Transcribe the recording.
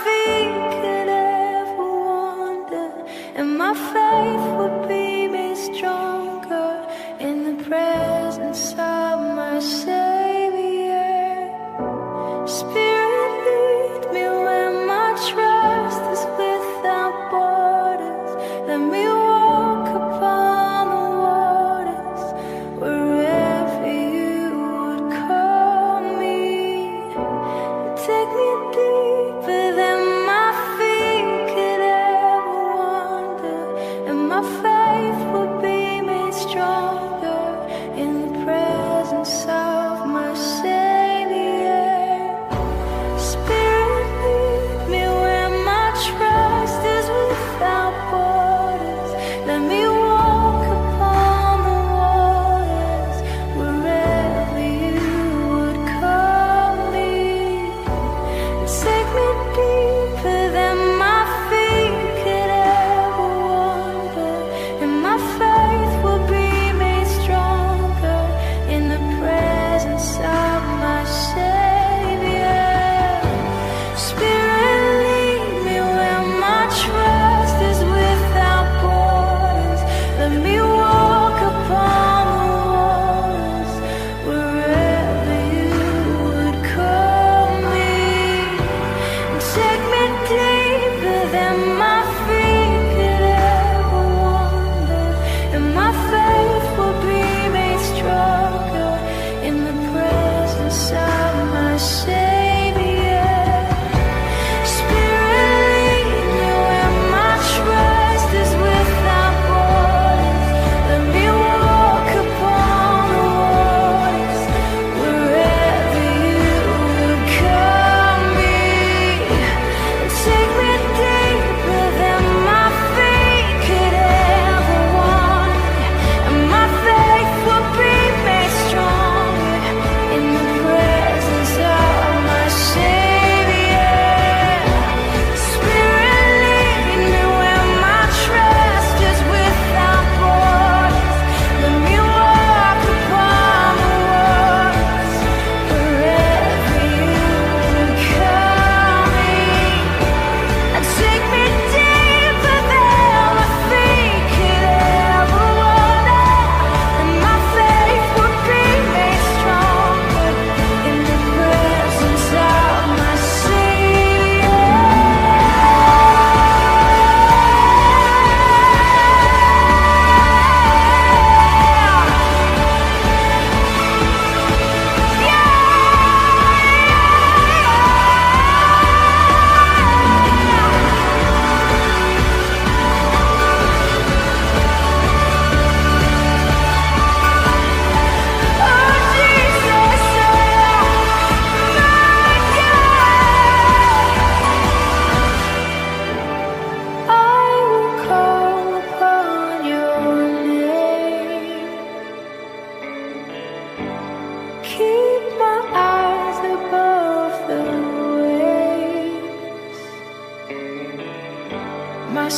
feet could ever wander, and my faith would be made stronger in the presence of my Savior. Spirit, lead me where my trust is without borders. Let me walk upon the waters wherever you would call me. Take me deeper than my feet could ever wander, and my faith will be made stronger in the presence of my Savior. Spirit, lead me where my trust is without borders. Let me walk upon the waters wherever you would call me. Take me deeper than my feet could ever wander, and my faith will be made stronger in the presence of my Savior. Spirit, lead me where my trust is without borders. Let me walk upon the waters wherever you would call me. Take me deeper than my feet could ever wander, and my faith will be made stronger in the presence of my Savior. Spirit, lead me where my trust is without borders. Let me walk upon the waters wherever you would call me. Take me deeper than my feet could ever wander, and my faith will be made stronger in the presence of my Savior. Spirit, lead me where my trust is without borders. Let me walk upon the waters wherever you would call me. Take me deeper than my feet could ever wander, and my faith will be made stronger in the presence of my Savior. I will call upon your name. Keep my eyes above the waves. My